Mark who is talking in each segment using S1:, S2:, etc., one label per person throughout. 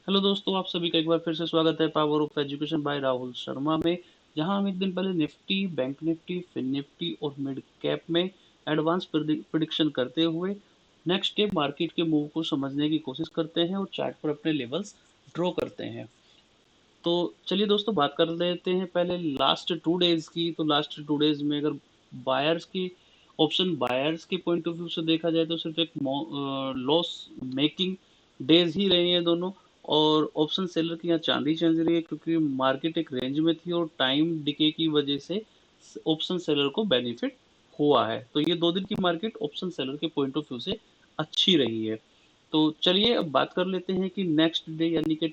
S1: Hello दोस्तों, आप सभी का एक बार फिर से स्वागत है power of education by Rahul Sharma में। जहां हम एक दिन पहले निफ्टी, बैंक निफ्टी, फिन निफ्टी और मिड कैप में एडवांस प्रिडिक्शन करते हुए नेक्स्ट डे मार्केट के मूव को समझने की कोशिश करते हैं और चार्ट पर अपने लेवल्स ड्रॉ करते हैं। तो चलिए दोस्तों, बात कर लेते हैं पहले लास्ट 2 डेज की। तो लास्ट 2 डेज में अगर बायर्स की ऑप्शन बायर्स के पॉइंट ऑफ व्यू से देखा जाए तो सिर्फ एक लॉस मेकिंग डेज ही रहे हैं दोनों। और ऑप्शन सेलर की यहाँ चांदी चल रही है क्योंकि मार्केट एक रेंज में थी और टाइम डिके की वजह से ऑप्शन सेलर को बेनिफिट हुआ है। तो ये 2 दिन की मार्केट ऑप्शन सेलर के पॉइंट ऑफ व्यू से अच्छी रही है। तो चलिए अब बात कर लेते हैं कि नेक्स्ट डे यानी कि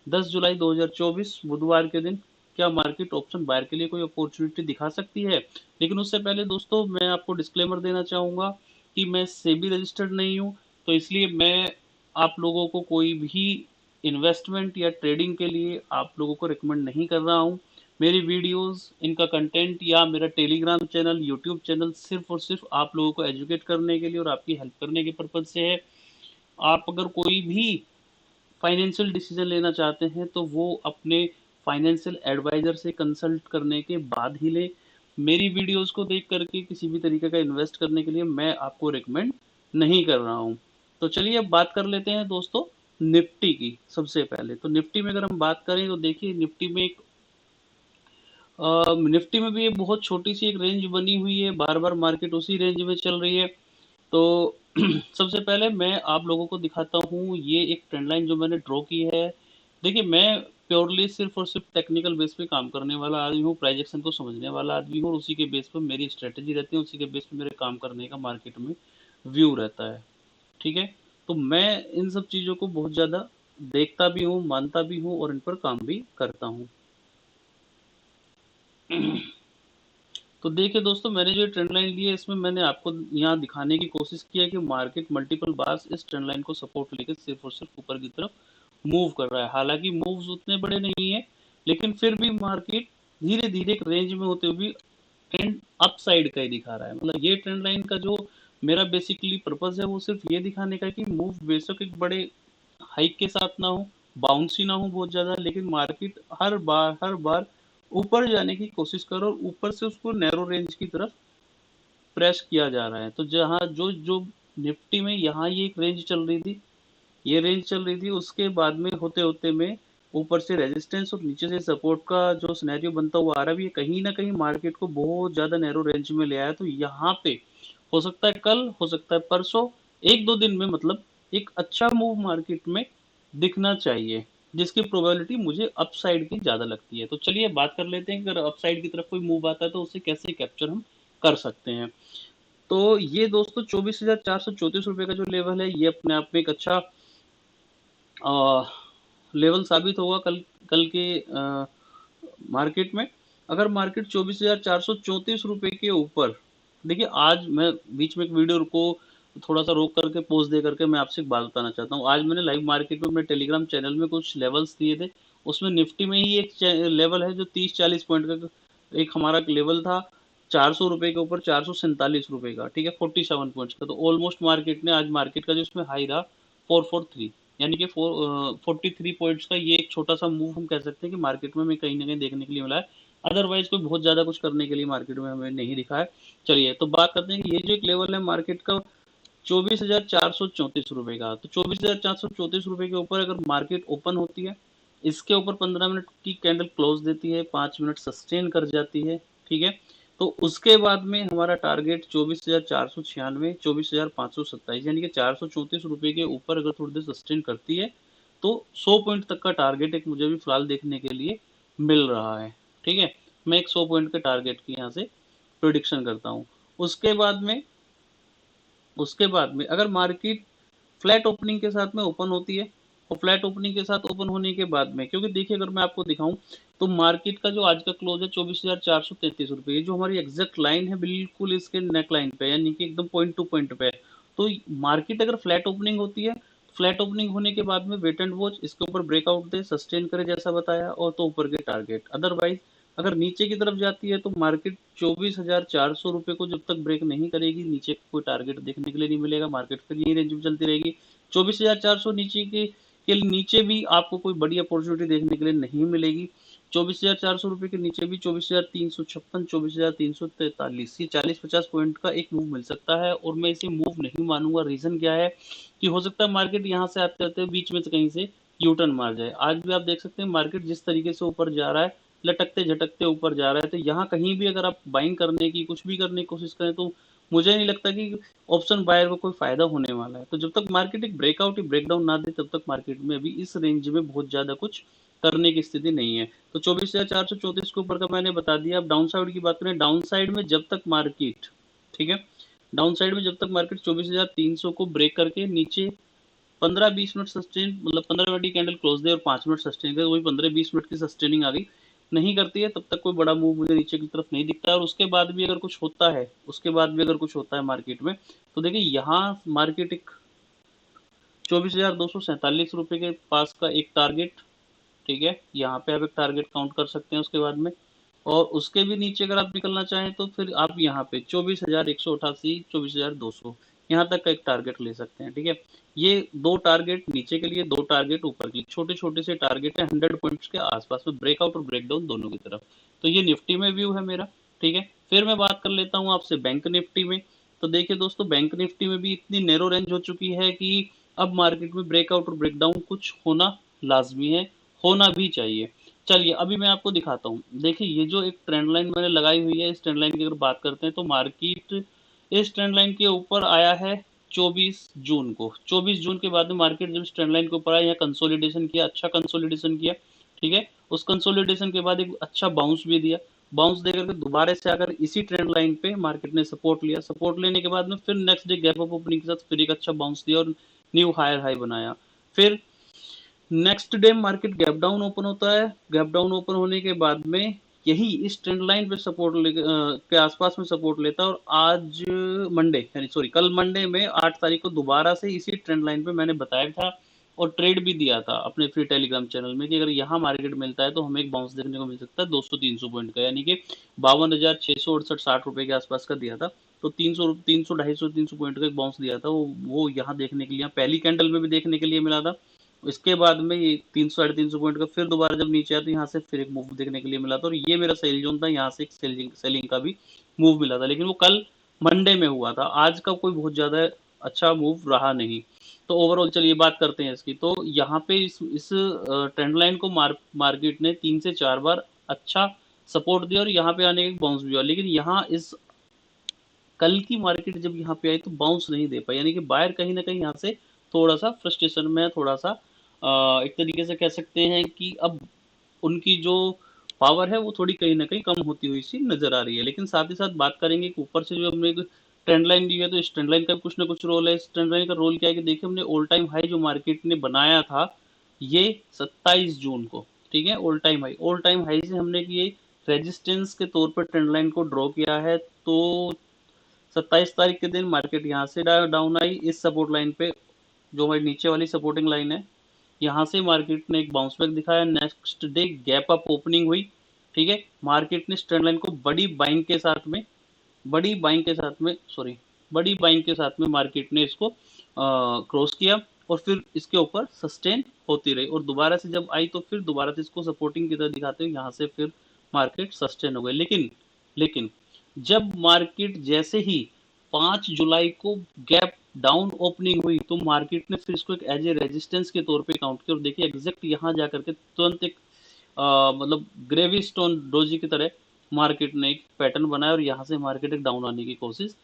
S1: 10 जुलाई 2024 बुधवार के दिन क्या मार्केट ऑप्शन बायर के लिए कोई अपॉर्चुनिटी दिखा सकती है। लेकिन उससे पहले दोस्तों, मैं आपको डिस्क्लेमर देना चाहूँगा कि मैं सेबी रजिस्टर्ड नहीं हूँ, तो इसलिए मैं आप लोगों को कोई भी इन्वेस्टमेंट या ट्रेडिंग के लिए आप लोगों को रिकमेंड नहीं कर रहा हूँ। मेरी वीडियोस, इनका कंटेंट या मेरा टेलीग्राम चैनल, यूट्यूब चैनल सिर्फ और सिर्फ आप लोगों को एजुकेट करने के लिए और आपकी हेल्प करने के पर्पज से है। आप अगर कोई भी फाइनेंशियल डिसीजन लेना चाहते हैं तो वो अपने फाइनेंशियल एडवाइजर से कंसल्ट करने के बाद ही लें। मेरी वीडियोस को देख करके किसी भी तरीके का इन्वेस्ट करने के लिए मैं आपको रिकमेंड नहीं कर रहा हूँ। तो चलिए अब बात कर लेते हैं दोस्तों निफ्टी की। सबसे पहले तो निफ्टी में अगर हम बात करें तो देखिए निफ्टी में एक निफ्टी में भी ये बहुत छोटी सी एक रेंज बनी हुई है, बार बार मार्केट उसी रेंज में चल रही है। तो सबसे पहले मैं आप लोगों को दिखाता हूँ ये एक ट्रेंड लाइन जो मैंने ड्रॉ की है। देखिए, मैं प्योरली सिर्फ और सिर्फ टेक्निकल बेस पे काम करने वाला आदमी हूँ, प्राइजेक्शन को समझने वाला आदमी हूँ और उसी के बेस पर मेरी स्ट्रेटेजी रहती है, उसी के बेस पे मेरे काम करने का मार्केट में व्यू रहता है। ठीक है। तो मैं इन सब चीज़ों को बहुत ज़्यादा देखता भी हूँ, मानता भी हूँ और इन पर काम भी करता हूँ। तो देखिए दोस्तों, मैंने जो ट्रेंड लाइन ली है इसमें मैंने आपको यहाँ दिखाने की कोशिश की है कि मार्केट मल्टीपल बार्स इस ट्रेंड लाइन को सपोर्ट लेकर सिर्फ और सिर्फ ऊपर की तरफ मूव कर रहा है। हालांकि मूव्स उतने बड़े नहीं है, लेकिन फिर भी मार्केट धीरे धीरे एक रेंज में होते हुए ट्रेंड अप साइड का ही दिखा रहा है। मतलब ये ट्रेंड लाइन का जो मेरा बेसिकली पर्पज है वो सिर्फ ये दिखाने का कि मूव बेशक एक बड़े हाइक के साथ ना हो, बाउंसी ना हो बहुत ज़्यादा, लेकिन मार्केट हर बार ऊपर जाने की कोशिश करो और ऊपर से उसको नैरो रेंज की तरफ प्रेस किया जा रहा है। तो जहाँ जो जो निफ्टी में यहाँ ये एक रेंज चल रही थी, ये रेंज चल रही थी, उसके बाद में होते होते में ऊपर से रेजिस्टेंस और नीचे से सपोर्ट का जो सिनेरियो बनता हुआ आ रहा है, ये कहीं ना कहीं मार्केट को बहुत ज़्यादा नैरो रेंज में ले आया। तो यहाँ पे हो सकता है कल, हो सकता है परसों, एक दो दिन में मतलब एक अच्छा मूव मार्केट में दिखना चाहिए, जिसकी प्रोबेबिलिटी मुझे अपसाइड की ज़्यादा लगती है। तो चलिए बात कर लेते हैं कि अगर अपसाइड की तरफ कोई मूव आता है तो उसे कैसे कैप्चर हम कर सकते हैं। तो ये दोस्तों 24,434 रुपये का जो लेवल है ये अपने आप में एक अच्छा लेवल साबित होगा कल कल के मार्केट में। अगर मार्केट 24,434 रुपये के ऊपर, देखिए आज मैं बीच में एक वीडियो को थोड़ा सा रोक करके पोज दे करके मैं आपसे एक बात बताना चाहता हूँ। आज मैंने लाइव मार्केट में अपने टेलीग्राम चैनल में कुछ लेवल्स दिए थे, उसमें निफ्टी में ही एक लेवल है जो 30-40 पॉइंट का एक हमारा लेवल था, 400 रुपये के ऊपर, 447 रुपये का। ठीक है, 47 पॉइंट्स का। तो ऑलमोस्ट मार्केट ने आज मार्केट का जो इसमें हाई रहा 443, यानी कि 43 पॉइंट्स का ये एक छोटा सा मूव हम कह सकते हैं कि मार्केट में हमें कहीं ना कहीं देखने के लिए मिला है। अदरवाइज कोई बहुत ज्यादा कुछ करने के लिए मार्केट में हमें नहीं दिखा है। चलिए तो बात करते हैं कि ये जो एक लेवल है मार्केट का 24,434 रुपये का। तो 24,434 रुपये के ऊपर अगर मार्केट ओपन होती है, इसके ऊपर 15 मिनट की कैंडल क्लोज देती है, 5 मिनट सस्टेन कर जाती है। ठीक है। तो उसके बाद में हमारा टारगेट 24,496, 24,527, यानी कि 434 रुपये के ऊपर अगर थोड़ी देर सस्टेन करती है तो 100 पॉइंट तक का टारगेट एक मुझे भी फिलहाल देखने के लिए मिल रहा है। ठीक है। मैं एक 100 पॉइंट के टारगेट की यहाँ से प्रोडिक्शन करता हूँ। उसके बाद में उसके बाद में अगर मार्केट फ्लैट ओपनिंग के साथ में ओपन होती है, और फ्लैट ओपनिंग के साथ ओपन होने के बाद में, क्योंकि देखिए अगर मैं आपको दिखाऊं तो मार्केट का जो आज का क्लोज है 24,433 रुपये, ये जो हमारी एग्जैक्ट लाइन है बिल्कुल इसके नेक लाइन पे, यानी कि एकदम पॉइंट टू पॉइंट पे है। तो मार्केट अगर फ्लैट ओपनिंग होती है, फ्लैट ओपनिंग होने के बाद में वेट एंड वॉच इसके ऊपर ब्रेकआउट दे, सस्टेन करे जैसा बताया, और तो ऊपर के टारगेट। अदरवाइज अगर नीचे की तरफ जाती है तो मार्केट 24,400 रुपये को जब तक ब्रेक नहीं करेगी, नीचे कोई टारगेट देखने के लिए नहीं मिलेगा, मार्केट फिर यही रेंज में चलती रहेगी। 24,400 नीचे की के नीचे भी आपको कोई बड़ी अपॉर्चुनिटी देखने के लिए नहीं मिलेगी। 24,400 रुपए के नीचे भी 24,356, 24,343, ये 40-50 पॉइंट का एक मूव मिल सकता है और मैं इसे मूव नहीं मानूंगा। रीजन क्या है कि हो सकता है मार्केट यहाँ से आते आते बीच में से कहीं से यू टर्न मार जाए। आज भी आप देख सकते हैं मार्केट जिस तरीके से ऊपर जा रहा है, लटकते झटकते ऊपर जा रहा है, तो यहाँ कहीं भी अगर आप बाइंग करने की कुछ भी करने की कोशिश करें तो मुझे नहीं लगता कि ऑप्शन बायर को कोई फायदा होने वाला है। तो जब तक मार्केट एक ब्रेकआउट या ब्रेकडाउन ना दे तब तक मार्केट में अभी इस रेंज में बहुत ज्यादा कुछ करने की स्थिति नहीं है। तो 24,434 के ऊपर का मैंने बता दिया। अब डाउन साइड की बात करें, डाउन साइड में जब तक मार्केट, ठीक है, डाउन साइड में जब तक मार्केट 24,300 को ब्रेक करके नीचे 15-20 मिनट सस्टेन, मतलब 15 मिनट की कैंडल क्लोज दे और 5 मिनट सस्टेन करे, वही 15-20 मिनट की सस्टेनिंग आ गई नहीं करती है तब तक कोई बड़ा मूव मुझे नीचे की तरफ नहीं दिखता है। और उसके बाद भी अगर कुछ होता है, उसके बाद भी अगर कुछ होता है मार्केट में, तो देखिए यहाँ मार्केट एक 24,247 के पास का एक टारगेट, ठीक है, यहाँ पे आप एक टारगेट काउंट कर सकते हैं उसके बाद में। और उसके भी नीचे अगर आप निकलना चाहें तो फिर आप यहाँ पे 24,188, 24,200 यहाँ तक का एक टारगेट ले सकते हैं। ठीक है, ये दो टारगेट नीचे के लिए, दो टारगेट ऊपर के लिए, छोटे छोटे से टारगेट है 100 पॉइंट्स के आसपास में, ब्रेकआउट और ब्रेकडाउन दोनों की तरफ। तो ये निफ्टी में व्यू है मेरा। ठीक है, फिर मैं बात कर लेता हूँ आपसे बैंक निफ्टी में। तो देखिए दोस्तों, बैंक निफ्टी में भी इतनी नैरो रेंज हो चुकी है कि अब मार्केट में ब्रेकआउट और ब्रेकडाउन कुछ होना लाजमी है, होना भी चाहिए। चलिए अभी मैं आपको दिखाता हूँ। देखिए ये जो एक ट्रेंड लाइन मैंने लगाई हुई है, इस ट्रेंड लाइन की अगर बात करते हैं तो मार्केट इस ट्रेंड लाइन के ऊपर आया है 24 जून को। 24 जून के बाद में मार्केट जब इस ट्रेंड लाइन के ऊपर आया, यहाँ कंसोलिडेशन किया, अच्छा कंसोलिडेशन किया। ठीक है, उस कंसोलिडेशन के बाद एक अच्छा बाउंस भी दिया। बाउंस देकर के दोबारा से अगर इसी ट्रेंड लाइन पे मार्केट ने सपोर्ट लिया, सपोर्ट लेने के बाद में फिर next day gap up opening के साथ फिर एक अच्छा बाउंस दिया और न्यू हायर हाई बनाया। फिर next day market gap down open होता है। गैप डाउन ओपन होने के बाद में यही इस ट्रेंड लाइन पे सपोर्ट के आसपास में सपोर्ट लेता है। और आज मंडे, यानी सॉरी कल मंडे में 8 तारीख को दोबारा से इसी ट्रेंड लाइन पे मैंने बताया था और ट्रेड भी दिया था अपने फ्री टेलीग्राम चैनल में कि अगर यहाँ मार्केट मिलता है तो हमें एक बाउंस देखने को मिल सकता है 200-300 पॉइंट का, यानी कि 52,668-60 रुपए के आसपास का दिया था। तो 300, 300, 250, 300 पॉइंट का एक बाउंस दिया था, वो यहाँ देखने के लिए, पहली कैंडल में भी देखने के लिए मिला था। इसके बाद में ये 300-350 पॉइंट का फिर दोबारा जब नीचे आया तो यहाँ से फिर एक मूव देखने के लिए मिला था और ये मेरा सेल जोन था, यहाँ से एक सेलिंग का भी मूव मिला था, लेकिन वो कल मंडे में हुआ था। आज का कोई बहुत ज्यादा अच्छा मूव रहा नहीं। तो ओवरऑल चलिए बात करते हैं इसकी। तो यहाँ पे इस ट्रेंड लाइन को मार्केट ने 3 से 4 बार अच्छा सपोर्ट दिया और यहाँ पे आने के बाउंस भी हुआ, लेकिन यहाँ इस कल की मार्केट जब यहाँ पे आई तो बाउंस नहीं दे पाई, यानी कि बायर कहीं ना कहीं यहाँ से थोड़ा सा फ्रस्ट्रेशन में, थोड़ा सा एक तरीके से कह सकते हैं कि अब उनकी जो पावर है वो थोड़ी कहीं ना कहीं कम होती हुई सी नजर आ रही है। लेकिन साथ ही साथ बात करेंगे कि ऊपर से जो हमने एक ट्रेंड लाइन दी है तो इस ट्रेंड लाइन का कुछ ना कुछ रोल है। इस ट्रेंड लाइन का रोल क्या है कि देखिए हमने ऑल टाइम हाई जो मार्केट ने बनाया था ये 27 जून को, ठीक है, ऑल टाइम हाई से हमने ये रेजिस्टेंस के तौर पर ट्रेंड लाइन को ड्रॉ किया है। तो 27 तारीख के दिन मार्केट यहाँ से डाउन आई इस सपोर्ट लाइन पे, जो हमारी नीचे वाली सपोर्टिंग लाइन है। यहाँ से मार्केट ने एक बाउंस बैक दिखाया, next day gap up opening हुई। ठीक है, मार्केट ने इस ट्रेंड लाइन को बड़ी बाइंग के साथ में मार्केट ने इसको क्रॉस किया और फिर इसके ऊपर सस्टेन होती रही और दोबारा से जब आई तो फिर दोबारा से इसको सपोर्टिंग की तरह दिखाते हुए यहाँ से फिर मार्केट सस्टेन हो गई। लेकिन जब मार्केट जैसे ही 5 जुलाई को गैप डाउन ओपनिंग हुई तो मार्केट ने फिर इसको एक एज ए रेजिस्टेंस के तौर पे काउंट किया और देखिए एग्जैक्ट यहाँ जाकर के तुरंत एक मतलब ग्रेवी स्टोन डोजी की तरह मार्केट ने एक पैटर्न बनाया और यहाँ से मार्केट एक डाउन आने की कोशिश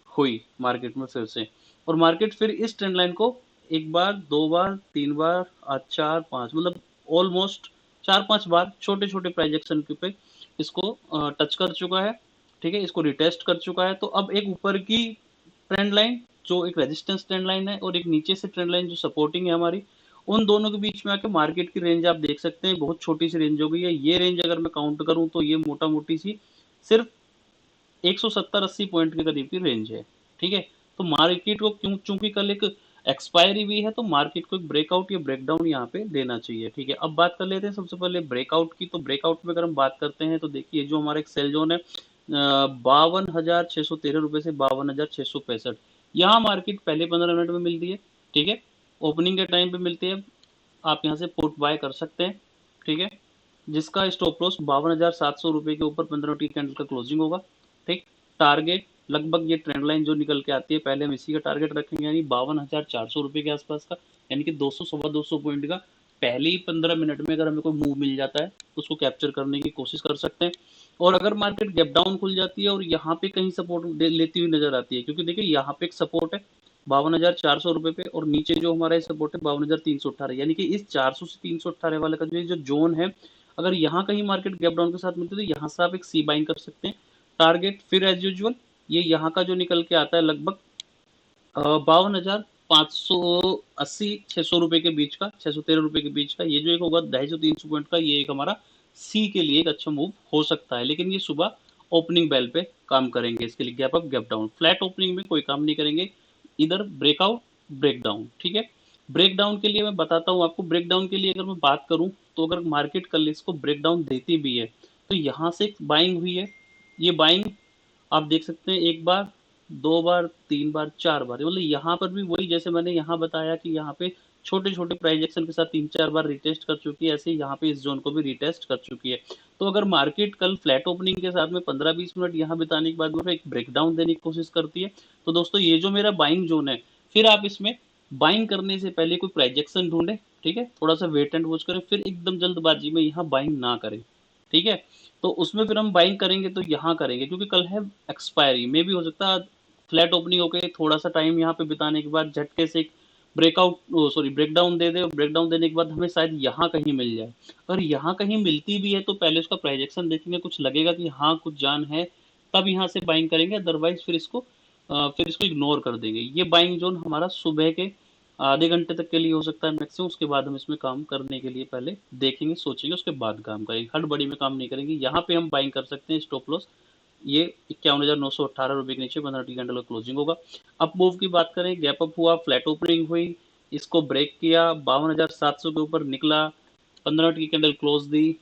S1: हुई मार्केट में फिर से। और मार्केट फिर इस ट्रेंड लाइन को एक बार, दो बार, तीन बार, आज चार, पांच, मतलब ऑलमोस्ट 4-5 बार छोटे छोटे प्राइस एक्शन पे इसको टच कर चुका है। ठीक है, इसको रिटेस्ट कर चुका है। तो अब एक ऊपर की ट्रेंड लाइन जो एक रेजिस्टेंस ट्रेंड लाइन है और एक नीचे से ट्रेंड लाइन जो सपोर्टिंग है हमारी, उन दोनों के बीच में आके मार्केट की रेंज आप देख सकते हैं, बहुत छोटी सी रेंज हो गई है। ये रेंज अगर मैं काउंट करूं तो ये मोटा मोटी सी सिर्फ 170-80 पॉइंट के करीब की रेंज है। ठीक है, तो मार्केट को क्यों, चूंकि कल एक एक्सपायरी भी है तो मार्केट को एक ब्रेकआउट या ब्रेकडाउन यहाँ पे देना चाहिए। ठीक है, अब बात कर लेते हैं सबसे पहले ब्रेकआउट की। तो ब्रेकआउट में अगर हम बात करते हैं तो देखिए जो हमारा एक सेल जोन है 52,613 रुपए से 52,665, यहाँ मार्केट पहले 15 मिनट में मिलती है। ठीक है, ओपनिंग के टाइम पे मिलती है आप यहाँ से पुट बाय कर सकते हैं, ठीक है, जिसका स्टॉप लॉस 52,700 रुपये के ऊपर 15 मिनट की कैंडल का क्लोजिंग होगा, ठीक। टारगेट लगभग ये ट्रेंड लाइन जो निकल के आती है, पहले हम इसी का टारगेट रखेंगे, यानी 52,400 रुपये के आसपास का, यानी कि 200 सवा 200 पॉइंट का पहले ही 15 मिनट में अगर हमें कोई मूव मिल जाता है तो उसको कैप्चर करने की कोशिश कर सकते हैं। और अगर मार्केट गैप डाउन खुल जाती है और यहाँ पे कहीं सपोर्ट लेती हुई नजर आती है, क्योंकि देखिए यहाँ पे एक सपोर्ट है 52,400 रुपये पे, और नीचे जो हमारा सपोर्ट है 52,318, यानी कि इस 400 से 318 वाले का जो जोन है, अगर यहाँ कहीं मार्केट गैप डाउन के साथ मिलती है तो यहाँ से आप एक सी बाइंग कर सकते हैं। टारगेट फिर एज यूजुअल ये यहाँ का जो निकल के आता है लगभग 52,580 600 रुपए के बीच का, 613 रुपए के बीच का, ये जो एक होगा 250-300 पॉइंट का, ये एक हमारा सी के लिए एक अच्छा मूव हो सकता है। लेकिन ये सुबह ओपनिंग बेल पे काम करेंगे, इसके लिए gap up gap down, flat opening में कोई काम नहीं करेंगे, इधर ब्रेकआउट ब्रेक डाउन, ठीक है। ब्रेक डाउन के लिए मैं बताता हूँ आपको, ब्रेक डाउन के लिए अगर मैं बात करूँ तो अगर मार्केट कल इसको ब्रेक डाउन देती भी है तो यहाँ से बाइंग हुई है, ये बाइंग आप देख सकते हैं, एक बार, दो बार, तीन बार, चार बार, मतलब यहाँ पर भी वही, जैसे मैंने यहाँ बताया कि यहाँ पे छोटे छोटे प्राइस एक्शन के साथ तीन चार बार रिटेस्ट कर चुकी है, ऐसे ही यहाँ पे इस जोन को भी रिटेस्ट कर चुकी है। तो अगर मार्केट कल फ्लैट ओपनिंग के साथ में 15-20 मिनट यहाँ बिताने के बाद वो एक ब्रेकडाउन देने की कोशिश करती है, तो दोस्तों ये जो मेरा बाइंग जोन है, फिर आप इसमें बाइंग करने से पहले कोई प्राइस एक्शन ढूंढे, ठीक है, थोड़ा सा वेट एंड वॉच करें, फिर एकदम जल्दबाजी में यहाँ बाइंग ना करें, ठीक है। तो उसमें फिर हम बाइंग करेंगे तो यहाँ करेंगे, क्योंकि कल है एक्सपायरी, में भी हो सकता है फ्लैट ओपनिंग होकर थोड़ा सा टाइम यहाँ पे बिताने के बाद झटके से एक ब्रेकआउट, सॉरी ब्रेकडाउन दे दे, और ब्रेकडाउन देने के बाद हमें शायद यहाँ कहीं मिल जाए। अगर यहाँ कहीं मिलती भी है तो पहले उसका प्राइजेक्शन देखेंगे, कुछ लगेगा कि हाँ कुछ जान है, तब यहाँ से बाइंग करेंगे, अदरवाइज फिर इसको इग्नोर कर देंगे। ये बाइंग जोन हमारा सुबह के आधे घंटे तक के लिए हो सकता है मैक्सिमम, उसके बाद हम इसमें काम करने के लिए पहले देखेंगे, सोचेंगे, उसके बाद काम करेंगे, हड़बड़ी में काम नहीं करेंगे। यहाँ पे हम बाइंग कर सकते हैं स्टॉप लॉस ये 51,918 रुपये के नीचे 15 टी कैंडल का क्लोजिंग होगा। अप मूव की बात करें, गैप अप हुआ, फ्लैट ओपनिंग हुई, इसको ब्रेक किया, 52,700 के ऊपर निकला, 15 की कैंडल क्लोज दी,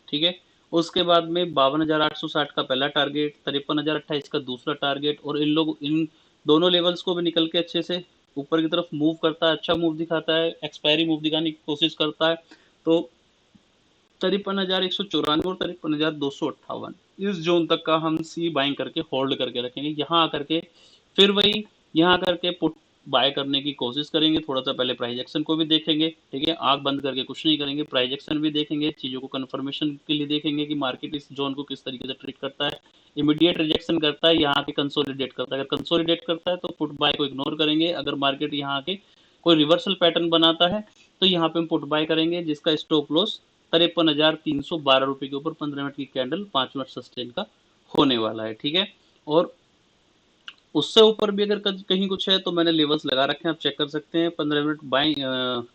S1: ठीक है। उसके बाद में 52,860 का पहला टारगेट, 53,028 का दूसरा टारगेट, और इन दोनों लेवल्स को भी निकल के अच्छे से ऊपर की तरफ मूव करता है, अच्छा मूव दिखाता है, एक्सपायरी मूव दिखाने की कोशिश करता है। तो 53,194 और 53,258 इस जोन तक का हम सी बाइंग करके होल्ड करके रखेंगे। यहाँ आकर के फिर वही, यहाँ करके पुट बाय करने की कोशिश करेंगे, थोड़ा सा पहले प्राइस एक्शन को भी देखेंगे, ठीक है, आंख बंद करके कुछ नहीं करेंगे, प्राइस एक्शन भी देखेंगे, चीज़ों को कंफर्मेशन के लिए देखेंगे कि मार्केट इस जोन को किस तरीके से ट्रीट करता है, इमीडिएट रिजेक्शन करता है, यहाँ के कंसोलिडेट करता है, अगर कंसोलिडेट करता है तो पुट बाय को इग्नोर करेंगे, अगर मार्केट यहाँ के कोई रिवर्सल पैटर्न बनाता है तो यहाँ पे हम पुट बाय करेंगे, जिसका स्टॉप लॉस 53,312 रुपये के ऊपर 15 मिनट की कैंडल 5 मिनट सस्टेन का होने वाला है, ठीक है। और उससे ऊपर भी अगर कहीं कुछ है तो मैंने लेवल्स लगा रखे हैं, आप चेक कर सकते हैं। 15 minute buying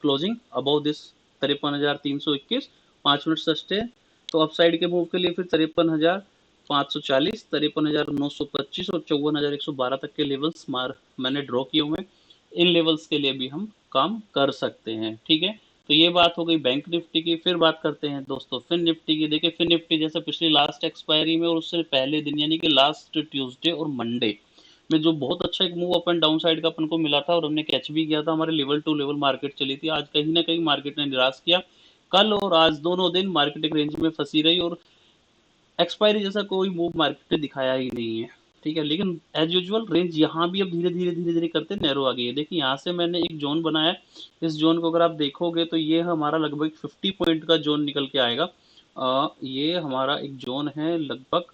S1: closing above this 53,321, 5 minute sustain, तो अपसाइड के मूव के लिए फिर 53,540, 53,925 और 54,112 तक के लेवल्स मैंने ड्रॉ किए हुए हैं। इन लेवल्स के लिए भी हम काम कर सकते हैं, ठीक है। तो ये बात हो गई बैंक निफ्टी की। फिर बात करते हैं दोस्तों फिन निफ्टी की। देखिए फिन निफ्टी जैसे पिछली लास्ट एक्सपायरी में और उससे पहले दिन यानी कि लास्ट ट्यूसडे और मंडे में जो बहुत अच्छा एक move up and down side का अपन को मिला था और हमने कैच भी किया था, हमारे लेवल टू लेवल मार्केट चली थी। आज कहीं ना कहीं मार्केट ने निराश किया, कल और आज दोनों दिन मार्केट एक रेंज में फंसी रही और एक्सपायरी जैसा कोई मूव मार्केट ने दिखाया ही नहीं है, ठीक है। लेकिन एज यूजुअल रेंज यहाँ भी अब धीरे धीरे करते नैरो आ गई है। देखिए यहाँ से मैंने एक जोन बनाया, इस जोन को अगर आप देखोगे तो ये हमारा लगभग 50 पॉइंट का जोन निकल के आएगा। ये हमारा एक जोन है लगभग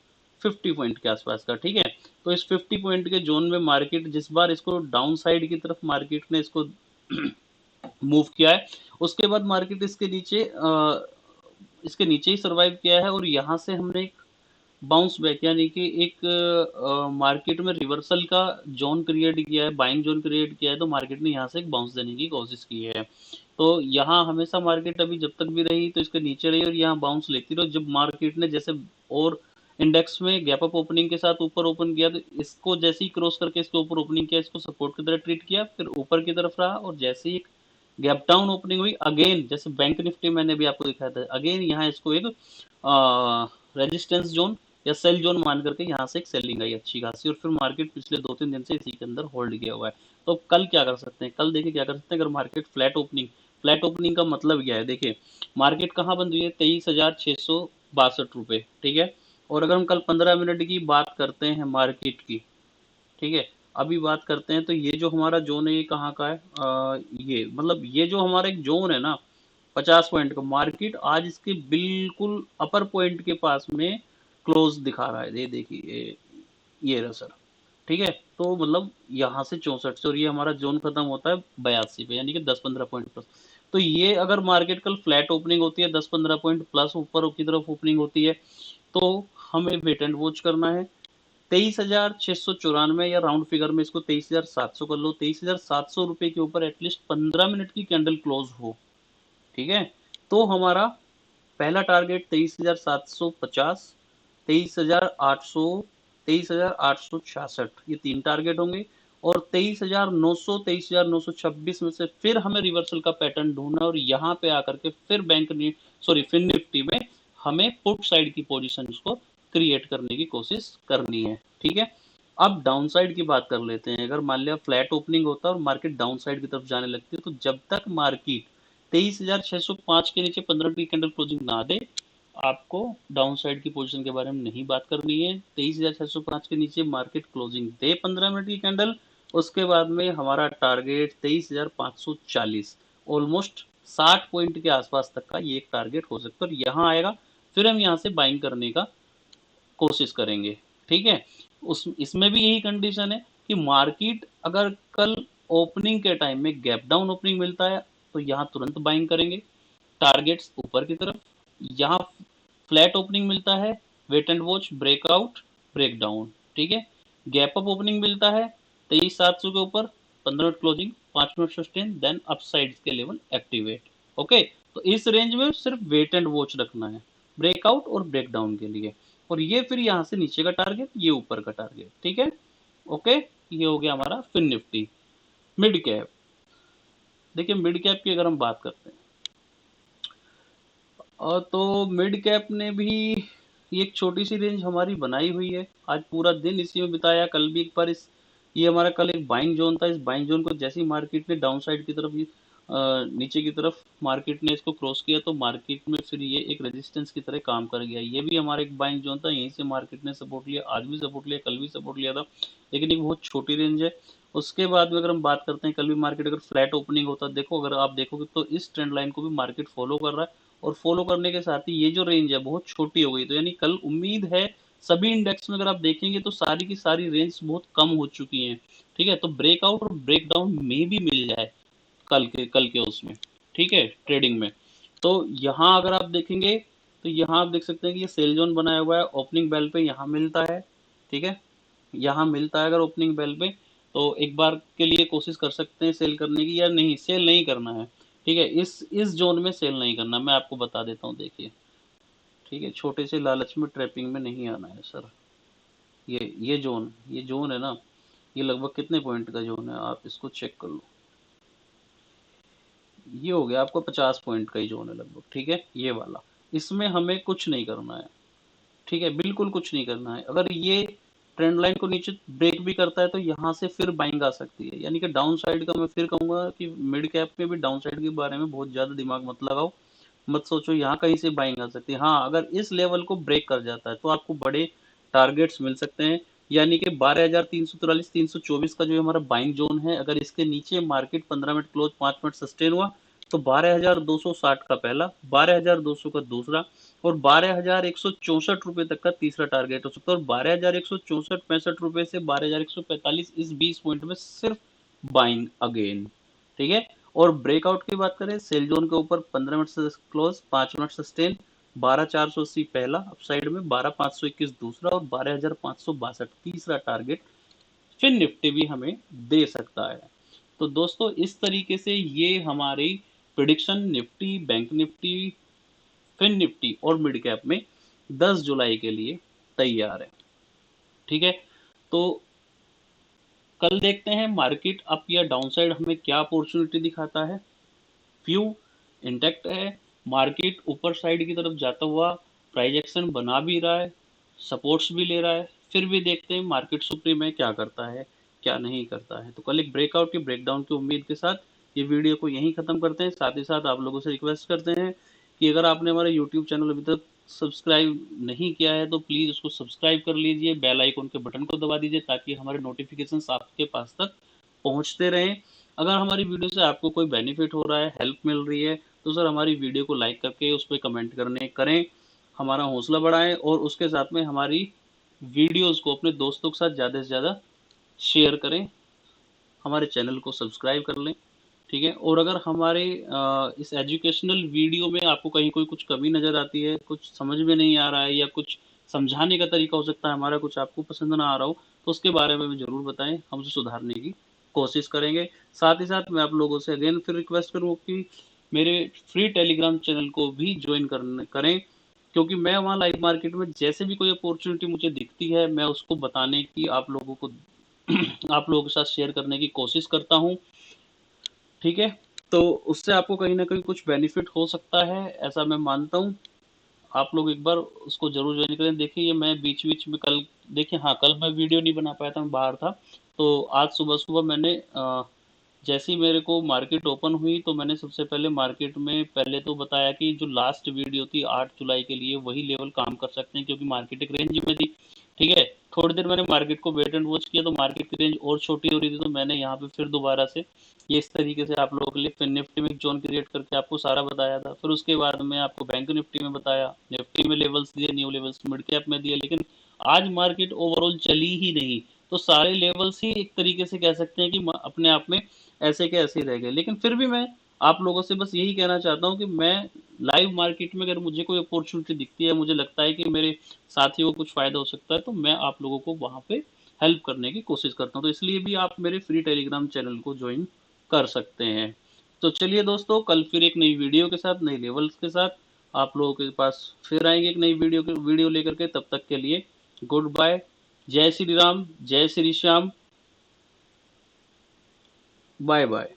S1: 50 पॉइंट के आसपास का, ठीक है। तो इस 50 पॉइंट के जोन में मार्केट जिस बार इसको डाउन साइड की तरफ मार्केट ने इसको मूव किया है, उसके बाद मार्केट इसके नीचे ही सर्वाइव किया है और यहाँ से हमने एक बाउंस बैक यानी कि एक मार्केट में रिवर्सल का जोन क्रिएट किया है, बाइंग जोन क्रिएट किया है, तो मार्केट ने यहाँ से एक बाउंस देने की कोशिश की है। तो यहाँ हमेशा मार्केट अभी जब तक भी रही तो इसके नीचे रही और यहाँ बाउंस लेती रही। जब मार्केट ने जैसे और इंडेक्स में गैप अप ओपनिंग के साथ ऊपर ओपन किया तो इसको जैसे ही क्रॉस करके इसके ऊपर ओपनिंग किया, इसको सपोर्ट की तरह ट्रीट किया, फिर ऊपर की तरफ रहा और जैसे ही गैप डाउन ओपनिंग हुई अगेन, जैसे बैंक निफ्टी मैंने भी आपको दिखाया था, अगेन यहाँ इसको एक रेजिस्टेंस जोन या सेल जोन मान करके यहाँ से एक सेलिंग आई अच्छी खासी और फिर मार्केट पिछले 2-3 दिन से इसी के अंदर होल्ड किया हुआ है। तो कल क्या कर सकते हैं, कल देखिए क्या कर सकते हैं, अगर मार्केट फ्लैट ओपनिंग का मतलब क्या है, देखिए मार्केट कहाँ बंद हुई है, 23,662 रुपये, ठीक है। और अगर हम कल 15 मिनट की बात करते हैं मार्केट की, ठीक है, अभी बात करते हैं, तो ये जो हमारा जोन है ये कहाँ का है, ये मतलब ये जो हमारा एक जोन है ना 50 पॉइंट का, मार्केट आज इसके बिल्कुल अपर पॉइंट के पास में क्लोज दिखा रहा है, ये देखिए ये रहा सर, ठीक है। तो मतलब यहाँ से 64 से, और ये हमारा जोन खत्म होता है 82 पे, यानी कि 10-15 पॉइंट प्लस। तो ये अगर मार्केट कल फ्लैट ओपनिंग होती है, 10-15 पॉइंट प्लस ऊपर की तरफ ओपनिंग होती है, तो हमें वेट एंड वॉच करना है। 23,694, या राउंड फिगर में इसको 23,700 कर लो, 23,700 रुपए के ऊपर एटलीस्ट 15 मिनट की कैंडल क्लोज हो, ठीक है। तो हमारा पहला टारगेट 23,750, 23,800, 23,866, ये 3 टारगेट होंगे। और 23,900, 23,926 में से फिर हमें रिवर्सल का पैटर्न ढूंढना है, और यहाँ पे आकर के फिर फिन निफ्टी में हमें पुट साइड की पोजीशन को क्रिएट करने की कोशिश करनी है, ठीक है। अब डाउन साइड की बात कर लेते हैं। अगर मान लिया फ्लैट ओपनिंग होता है और मार्केट डाउन साइड की तरफ जाने लगती है, तो जब तक मार्केट 23,605 के नीचे 15 की कैंडल क्लोजिंग ना दे, आपको डाउन साइड की पोजीशन के बारे में नहीं बात करनी है। 23,605 के नीचे मार्केट क्लोजिंग दे 15 मिनट की कैंडल, उसके बाद में हमारा टारगेट 23,540, ऑलमोस्ट 60 पॉइंट के आसपास तक का ये एक टारगेट हो सकता है, और यहाँ आएगा फिर हम यहाँ से बाइंग करने का कोशिश करेंगे, ठीक है। उस इसमें भी यही कंडीशन है कि मार्केट अगर कल ओपनिंग के टाइम में गैप डाउन ओपनिंग मिलता है, तो यहाँ तुरंत बाइंग करेंगे टारगेट्स ऊपर की तरफ। यहाँ फ्लैट ओपनिंग मिलता है, wait and watch, breakout, break down, ठीक है। गैप अप ओपनिंग मिलता है 23,700 के ऊपर, 15 minute closing, 5 minute sustain, then upside के लेवल एक्टिवेट, ओके। तो इस रेंज में सिर्फ वेट एंड वॉच रखना है ब्रेकआउट और ब्रेक डाउन के लिए। और ये फिर यहाँ से नीचे का टारगेट, ये ऊपर का टारगेट, ठीक है, ओके। ये हो गया हमारा फिन निफ्टी। मिड कैप, देखिए मिड कैप की अगर हम बात करते हैं, और तो मिड कैप ने भी एक छोटी सी रेंज हमारी बनाई हुई है। आज पूरा दिन इसी में बिताया, कल भी एक बार ये हमारा कल एक बाइंग जोन था, इस बाइंग जोन को जैसे ही मार्केट ने डाउन साइड की तरफ नीचे की तरफ मार्केट ने इसको क्रॉस किया, तो मार्केट में फिर ये एक रेजिस्टेंस की तरह काम कर गया। ये भी हमारा एक बाइंग जोन था, यहीं से मार्केट ने सपोर्ट लिया, आज भी सपोर्ट लिया, कल भी सपोर्ट लिया था, लेकिन एक बहुत छोटी रेंज है। उसके बाद में अगर हम बात करते हैं, कल भी मार्केट अगर फ्लैट ओपनिंग होता, देखो अगर आप देखोगे तो इस ट्रेंड लाइन को भी मार्केट फॉलो कर रहा है, और फॉलो करने के साथ ही ये जो रेंज है बहुत छोटी हो गई। तो यानी कल उम्मीद है सभी इंडेक्स में अगर आप देखेंगे तो सारी की सारी रेंज बहुत कम हो चुकी हैं, ठीक है। तो ब्रेकआउट और ब्रेकडाउन में भी मिल जाए कल के उसमें, ठीक है, ट्रेडिंग में। तो यहाँ अगर आप देखेंगे तो यहाँ आप देख सकते हैं कि ये सेल जोन बनाया हुआ है, ओपनिंग बेल पे यहाँ मिलता है, ठीक है, यहाँ मिलता है अगर ओपनिंग बेल पे, तो एक बार के लिए कोशिश कर सकते हैं सेल करने की, या नहीं सेल नहीं करना है, ठीक है। इस जोन में सेल नहीं करना, मैं आपको बता देता हूँ, देखिए, ठीक है, छोटे से लालच में ट्रैपिंग में नहीं आना है सर। ये जोन है ना, ये लगभग कितने पॉइंट का जोन है, आप इसको चेक कर लो। ये हो गया आपको 50 पॉइंट का ही जोन है लगभग, ठीक है, ये वाला। इसमें हमें कुछ नहीं करना है, ठीक है, बिल्कुल कुछ नहीं करना है। अगर ये ट्रेंड लाइन को नीचे ब्रेक भी करता है, तो यहाँ से फिर बाइंग आ सकती है। यानी कि डाउन साइड का मैं फिर कहूंगा कि मिड कैप में भी डाउन साइड के बारे में बहुत ज्यादा दिमाग मत लगाओ, मत सोचो यहाँ कहीं से बाइंग आ सकती है। हाँ, अगर इस लेवल को ब्रेक कर जाता है तो आपको बड़े टारगेट्स मिल सकते हैं, यानी कि 12,343, 324 का जो हमारा बाइंग जोन है, अगर इसके नीचे market 15 minute close, 5 minute sustain हुआ, तो 12,260 का पहला, 12,200 का दूसरा, और 12,164 रुपये तक का तीसरा टारगेट हो सकता है। और 12,164-65 रुपये से 12,145, इस 20 पॉइंट में सिर्फ बाइंग अगेन, ठीक है। और ब्रेकआउट की बात करें, सेल जोन के ऊपर 15 मिनट से क्लोज, 5 मिनट सस्टेन, 12,480 पहला अपसाइड में, 12,521 दूसरा, और 12,562 तीसरा टारगेट फिर निफ्टी भी हमें दे सकता है। तो दोस्तों इस तरीके से ये हमारी prediction Nifty, bank Nifty, fin Nifty और मिड कैप में 10 जुलाई के लिए तैयार है, ठीक है। तो कल देखते हैं मार्केट अप या डाउन साइड हमें क्या अपॉर्चुनिटी दिखाता है। व्यू इंटैक्ट है, मार्केट ऊपर साइड की तरफ जाता हुआ प्राइस एक्शन बना भी रहा है, सपोर्ट्स भी ले रहा है, फिर भी देखते हैं मार्केट सुप्रीम में क्या करता है। क्या नहीं करता है। तो कल एक ब्रेकआउट की ब्रेकडाउन की उम्मीद के साथ ये वीडियो को यहीं ख़त्म करते हैं। साथ ही साथ आप लोगों से रिक्वेस्ट करते हैं कि अगर आपने हमारा यूट्यूब चैनल अभी तक सब्सक्राइब नहीं किया है तो प्लीज़ उसको सब्सक्राइब कर लीजिए, बेल आइकन के बटन को दबा दीजिए ताकि हमारे नोटिफिकेशंस आपके पास तक पहुंचते रहें। अगर हमारी वीडियो से आपको कोई बेनिफिट हो रहा है, हेल्प मिल रही है, तो सर हमारी वीडियो को लाइक करके उस पर कमेंट करें, हमारा हौसला बढ़ाएं और उसके साथ में हमारी वीडियोस को अपने दोस्तों के साथ ज़्यादा से ज़्यादा शेयर करें, हमारे चैनल को सब्सक्राइब कर लें, ठीक है। और अगर हमारे इस एजुकेशनल वीडियो में आपको कहीं कोई कुछ कमी नज़र आती है, कुछ समझ में नहीं आ रहा है या कुछ समझाने का तरीका हो सकता है हमारा कुछ आपको पसंद ना आ रहा हो, तो उसके बारे में ज़रूर बताएं, हम उसे सुधारने की कोशिश करेंगे। साथ ही साथ मैं आप लोगों से अगेन फिर रिक्वेस्ट करूँ कि मेरे फ्री टेलीग्राम चैनल को भी ज्वाइन करें, क्योंकि मैं वहाँ लाइव मार्केट में जैसे भी कोई अपॉर्चुनिटी मुझे दिखती है मैं उसको बताने की आप लोगों को आप लोगों के साथ शेयर करने की कोशिश करता हूँ, ठीक है। तो उससे आपको कहीं ना कहीं कुछ बेनिफिट हो सकता है, ऐसा मैं मानता हूँ। आप लोग एक बार उसको जरूर ज्वाइन करें। देखिए ये मैं बीच बीच में कल, देखिए हाँ कल मैं वीडियो नहीं बना पाया था, मैं बाहर था। तो आज सुबह सुबह मैंने जैसे ही मेरे को मार्केट ओपन हुई तो मैंने सबसे पहले मार्केट में पहले तो बताया कि जो लास्ट वीडियो थी 8 जुलाई के लिए वही लेवल काम कर सकते हैं, क्योंकि मार्केट एक रेंज में थी, ठीक है। थोड़ी देर मैंने मार्केट को वेट एंड वॉच किया तो मार्केट की रेंज और छोटी हो रही थी, तो मैंने यहाँ पे फिर दोबारा से ये इस तरीके से आप लोगों के लिए फिर निफ्टी में एक जोन क्रिएट करके आपको सारा बताया था। फिर उसके बाद में आपको बैंक निफ्टी में बताया, निफ्टी में लेवल्स दिए, न्यू लेवल्स मिड कैप में दिए, लेकिन आज मार्केट ओवरऑल चली ही नहीं। तो सारे लेवल्स ही एक तरीके से कह सकते हैं कि अपने आप में ऐसे के ऐसे ही रह गए। लेकिन फिर भी मैं आप लोगों से बस यही कहना चाहता हूँ कि मैं लाइव मार्केट में अगर मुझे कोई अपॉर्चुनिटी दिखती है, मुझे लगता है कि मेरे साथियों को कुछ फायदा हो सकता है, तो मैं आप लोगों को वहां पे हेल्प करने की कोशिश करता हूँ। तो इसलिए भी आप मेरे फ्री टेलीग्राम चैनल को ज्वाइन कर सकते हैं। तो चलिए दोस्तों, कल फिर एक नई वीडियो के साथ, नई लेवल्स के साथ आप लोगों के पास फिर आएंगे एक नई वीडियो लेकर के। तब तक के लिए गुड बाय, जय श्री राम, जय श्री श्याम, बाय बाय।